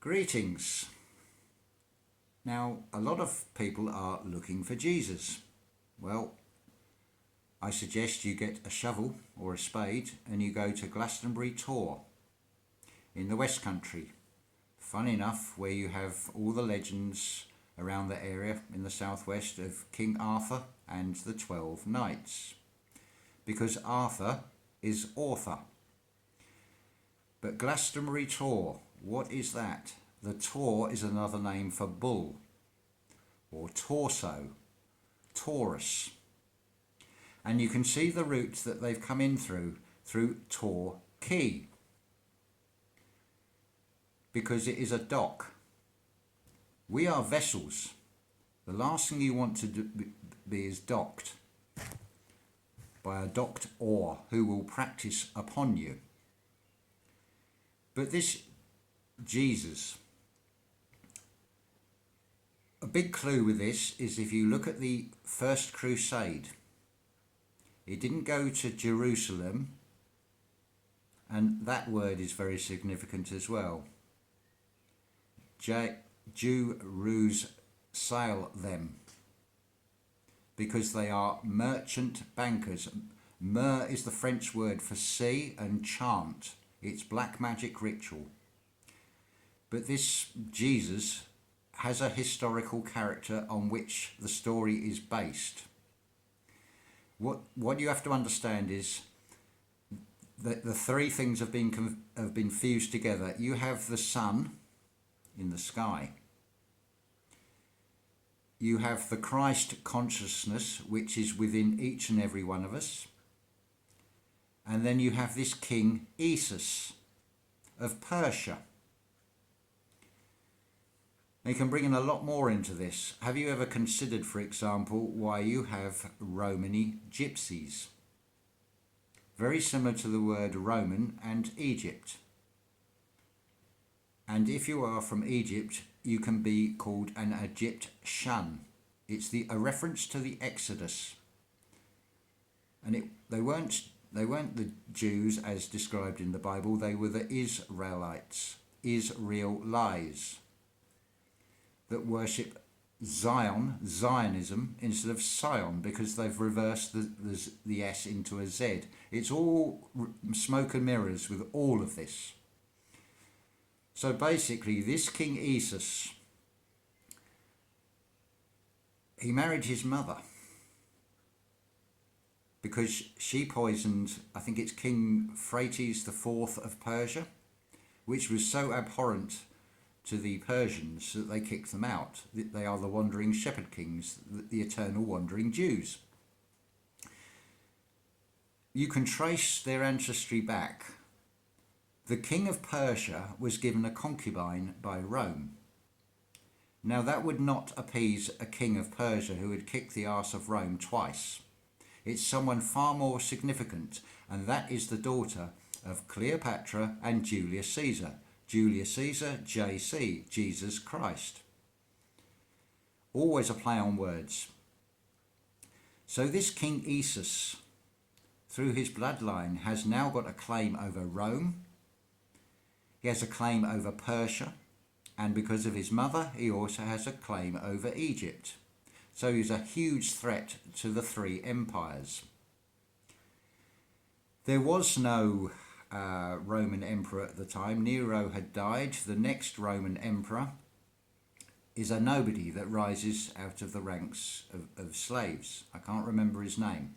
Greetings. Now, a lot of people are looking for Jesus. Well, I suggest you get a shovel or a spade and you go to Glastonbury Tor in the West Country. Fun enough, where you have all the legends around the area in the southwest of King Arthur and the 12 Knights. Because Arthur is author. But Glastonbury Tor, what is that? The Tor is another name for bull, or torso, Taurus. And you can see the route that they've come in through Tor Quay, because it is a dock. We are vessels. The last thing you want to be is docked by a docked oar who will practice upon you. But this Jesus, a big clue with this is if you look at the First Crusade, it didn't go to Jerusalem, and that word is very significant as well. Jews sail them, because they are merchant bankers. Mer is the French word for sea and chant. It's black magic ritual. But this Jesus has a historical character on which the story is based. What you have to understand is that the three things have been fused together. You have the sun in the sky. You have the Christ consciousness, which is within each and every one of us. And then you have this King Isus of Persia. You can bring in a lot more into this. Have you ever considered, for example, why you have Romany gypsies? Very similar to the word Roman and Egypt. And if you are from Egypt, you can be called an Egyptian. It's a reference to the Exodus. And they weren't the Jews as described in the Bible, they were the Israelites, Israelites, that worship Zionism, instead of Sion, because they've reversed the S into a Z. It's all smoke and mirrors with all of this. So basically, this King Isus, he married his mother because she poisoned, I think it's King Phrates IV of Persia, which was so abhorrent to the Persians that they kicked them out. They are the wandering shepherd kings, the eternal wandering Jews. You can trace their ancestry back. The king of Persia was given a concubine by Rome. Now that would not appease a king of Persia who had kicked the arse of Rome twice. It's someone far more significant, and that is the daughter of Cleopatra and Julius Caesar. Julius Caesar, JC, Jesus Christ. Always a play on words. So this King Isus, through his bloodline, has now got a claim over Rome. He has a claim over Persia, and because of his mother, he also has a claim over Egypt. So he's a huge threat to the three empires. There was no Roman emperor at the time. Nero had died. The next Roman emperor is a nobody that rises out of the ranks of slaves. I can't remember his name.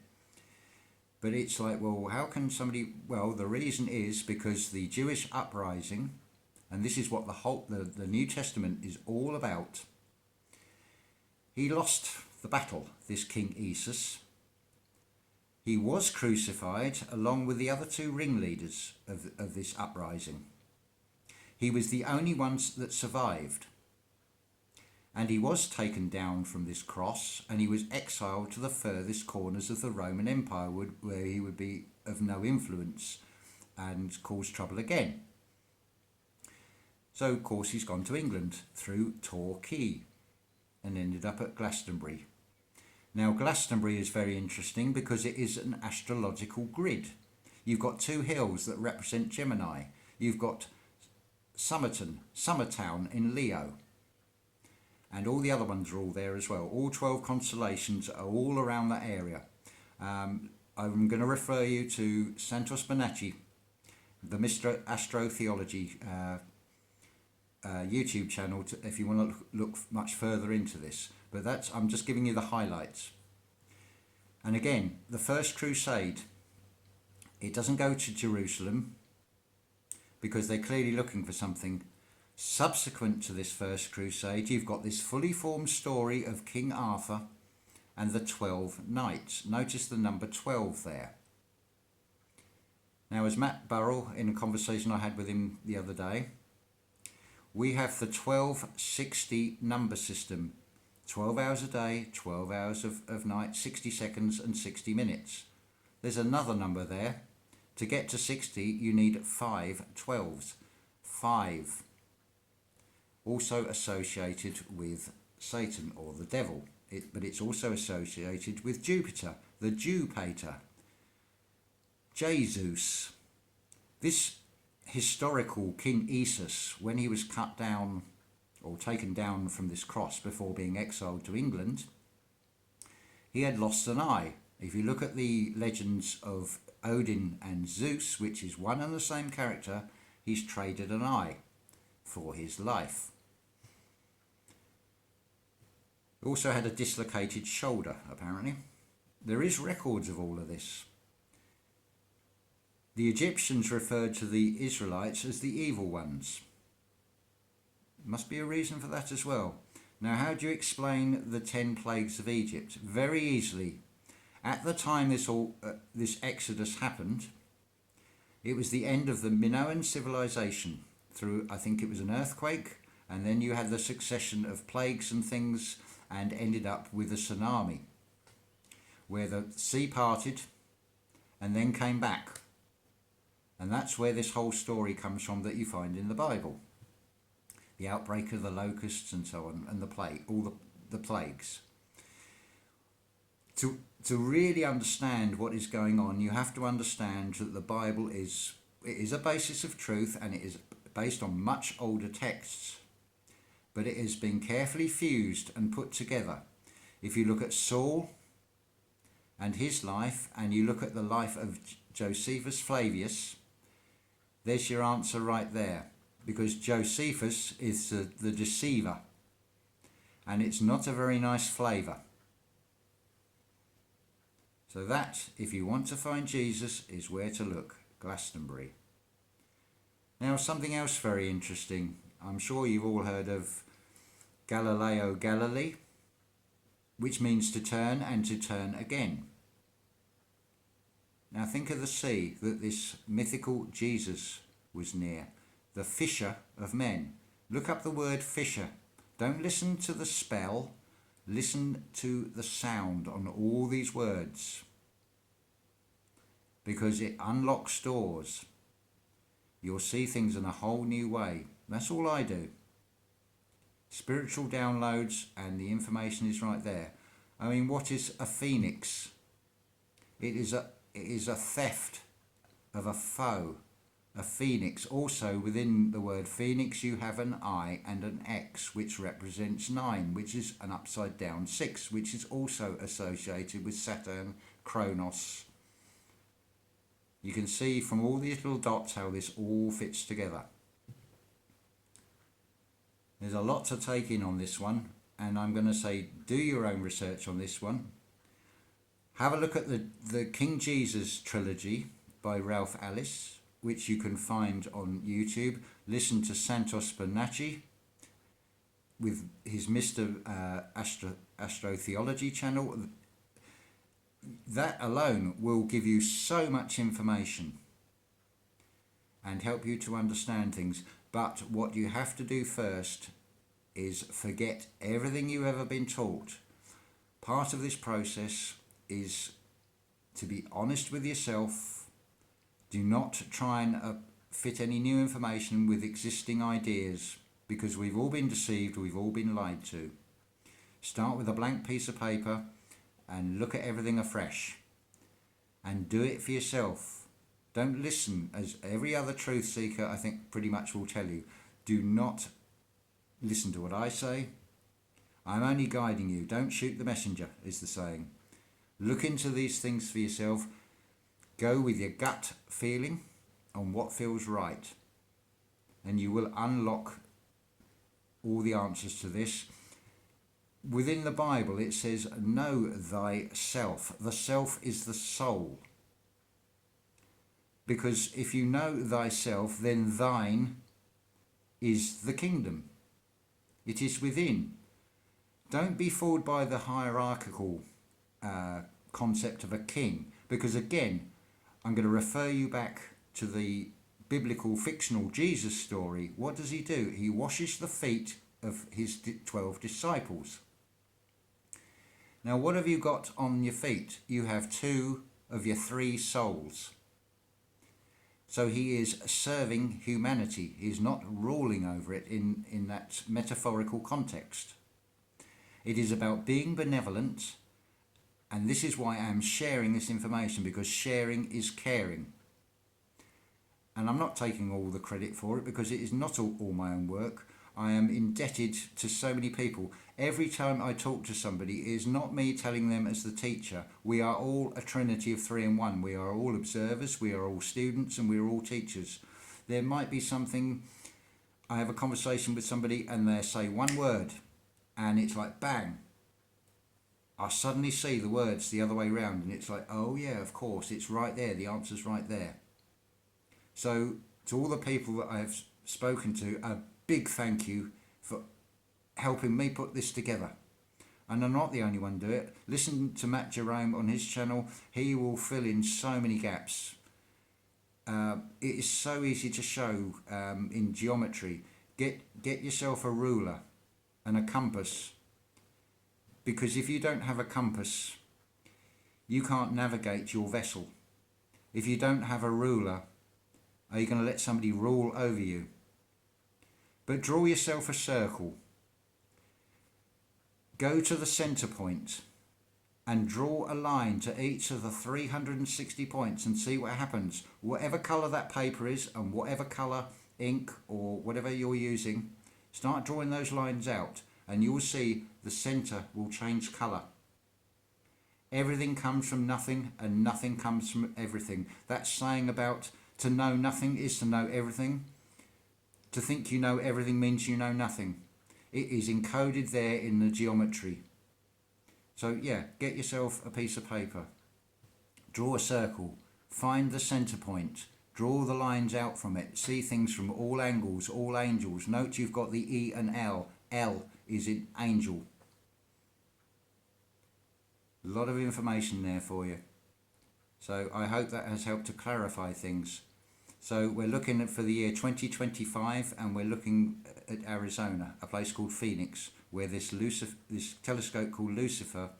But it's like, well, how can somebody... Well, the reason is because the Jewish uprising, and this is what the New Testament is all about. He lost the battle, this King Isus. He was crucified along with the other two ringleaders of this uprising. He was the only one that survived. And he was taken down from this cross, and he was exiled to the furthest corners of the Roman Empire, where he would be of no influence and cause trouble again. So, of course, he's gone to England through Torquay and ended up at Glastonbury. Now, Glastonbury is very interesting because it is an astrological grid. You've got two hills that represent Gemini. You've got Summertown in Leo. And all the other ones are all there as well. All 12 constellations are all around that area. I'm going to refer you to Santos Bonacci, the Mr. Astrotheology YouTube channel, if you want to look much further into this. But I'm just giving you the highlights. And again, the First Crusade, it doesn't go to Jerusalem because they're clearly looking for something. Subsequent to this First Crusade, you've got this fully formed story of King Arthur and the 12 knights. Notice the number 12 there. Now, as Matt Burrell, in a conversation I had with him the other day, we have the 1260 number system. 12 hours a day, 12 hours of night, 60 seconds and 60 minutes. There's another number there. To get to 60, you need 5 12s. 5. Also associated with Satan or the devil. But it's also associated with Jupiter, the Jupiter. Jesus. This historical King Esus, when he was cut down or taken down from this cross before being exiled to England, he had lost an eye. If you look at the legends of Odin and Zeus, which is one and the same character, he's traded an eye for his life. He also had a dislocated shoulder, apparently. There is records of all of this. The Egyptians referred to the Israelites as the evil ones. Must be a reason for that as well. Now, how do you explain the 10 plagues of Egypt? Very easily. At the time this exodus happened, it was the end of the Minoan civilization through, I think it was an earthquake, and then you had the succession of plagues and things, and ended up with a tsunami where the sea parted and then came back. And that's where this whole story comes from that you find in the Bible. The outbreak of the locusts and so on, and the plague, all the plagues. To really understand what is going on, you have to understand that the Bible is a basis of truth, and it is based on much older texts. But it has been carefully fused and put together. If you look at Saul and his life, and you look at the life of Josephus Flavius, there's your answer right there. Because Josephus is the deceiver, and it's not a very nice flavour. So that, if you want to find Jesus, is where to look, Glastonbury. Now, something else very interesting. I'm sure you've all heard of Galileo Galilei, which means to turn and to turn again. Now think of the sea that this mythical Jesus was near. The fisher of men. Look up the word fisher. Don't listen to the spell. Listen to the sound on all these words. Because it unlocks doors. You'll see things in a whole new way. That's all I do. Spiritual downloads, and the information is right there. I mean, what is a phoenix? It is a theft of a foe. A phoenix. Also, within the word phoenix, you have an I and an X, which represents 9, which is an upside down 6, which is also associated with Saturn, Kronos. You can see from all these little dots how this all fits together. There's a lot to take in on this one, and I'm going to say do your own research on this one. Have a look at the King Jesus trilogy by Ralph Ellis, which you can find on YouTube. Listen to Santos Bonacci with his Mr. Astrotheology channel. That alone will give you so much information and help you to understand things. But what you have to do first is forget everything you've ever been taught. Part of this process is to be honest with yourself. Do not try and fit any new information with existing ideas, because we've all been deceived, we've all been lied to. Start with a blank piece of paper and look at everything afresh. And do it for yourself. Don't listen, as every other truth seeker I think pretty much will tell you. Do not listen to what I say. I'm only guiding you. Don't shoot the messenger, is the saying. Look into these things for yourself. Go with your gut feeling on what feels right, and you will unlock all the answers to this. Within the Bible, it says, know thyself. The self is the soul. Because if you know thyself, then thine is the kingdom. It is within. Don't be fooled by the hierarchical concept of a king, because again, I'm going to refer you back to the biblical fictional Jesus story. What does he do? He washes the feet of his 12 disciples. Now, what have you got on your feet? You have 2 of your 3 souls. So he is serving humanity. He's not ruling over it in that metaphorical context. It is about being benevolent, and this is why I am sharing this information, because sharing is caring. And I'm not taking all the credit for it, because it is not all my own work. I am indebted to so many people. Every time I talk to somebody, it is not me telling them as the teacher. We are all a trinity of 3 in 1. We are all observers, we are all students, and we are all teachers. There might be something, I have a conversation with somebody and they say one word and it's like bang. I suddenly see the words the other way around and it's like, oh yeah, of course, it's right there. The answer's right there. So to all the people that I've spoken to, a big thank you for helping me put this together. And I'm not the only one do it. Listen to Matt Jerome on his channel. He will fill in so many gaps. It is so easy to show in geometry. Get yourself a ruler and a compass, because if you don't have a compass, you can't navigate your vessel. If you don't have a ruler, are you going to let somebody rule over you? But draw yourself a circle. Go to the center point and draw a line to each of the 360 points and see what happens. Whatever colour that paper is and whatever colour ink or whatever you're using, start drawing those lines out and you will see the center will change colour. Everything comes from nothing and nothing comes from everything. That saying about to know nothing is to know everything. To think you know everything means you know nothing. It is encoded there in the geometry. So yeah, get yourself a piece of paper. Draw a circle. Find the center point. Draw the lines out from it. See things from all angles, all angels. Note you've got the E and L. L is in angel. A lot of information there for you. So I hope that has helped to clarify things. So we're looking for the year 2025 and we're looking at Arizona, a place called Phoenix, where this telescope called Lucifer,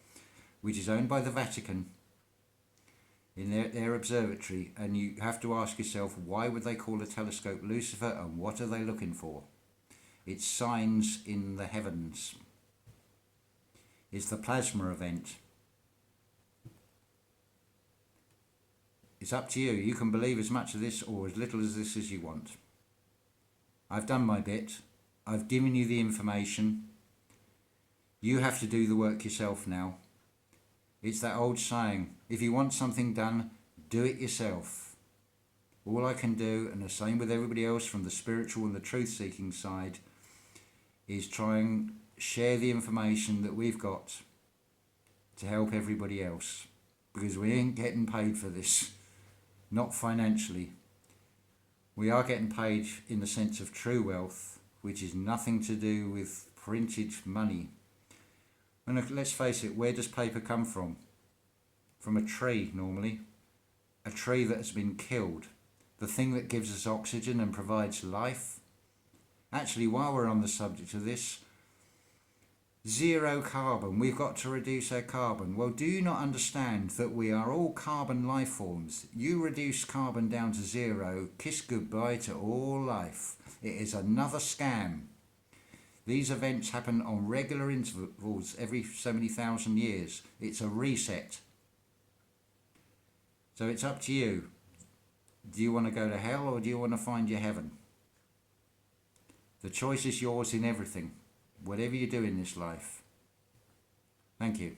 which is owned by the Vatican, in their observatory, and you have to ask yourself, why would they call a telescope Lucifer and what are they looking for? It's signs in the heavens. It's the plasma event. It's up to you. You can believe as much of this or as little of this as you want. I've done my bit. I've given you the information. You have to do the work yourself now. It's that old saying, if you want something done, do it yourself. All I can do, and the same with everybody else from the spiritual and the truth-seeking side, is try and share the information that we've got to help everybody else. Because we ain't getting paid for this. Not financially. We are getting paid in the sense of true wealth, which is nothing to do with printed money. And let's face it, where does paper come from? From a tree, normally. A tree that has been killed. The thing that gives us oxygen and provides life. Actually, while we're on the subject of this, zero carbon, we've got to reduce our carbon. Well, do you not understand that we are all carbon life forms? You reduce carbon down to zero, kiss goodbye to all life. It is another scam. These events happen on regular intervals every so many thousand years. It's a reset. So it's up to you. Do you want to go to hell or do you want to find your heaven? The choice is yours in everything, whatever you do in this life. Thank you.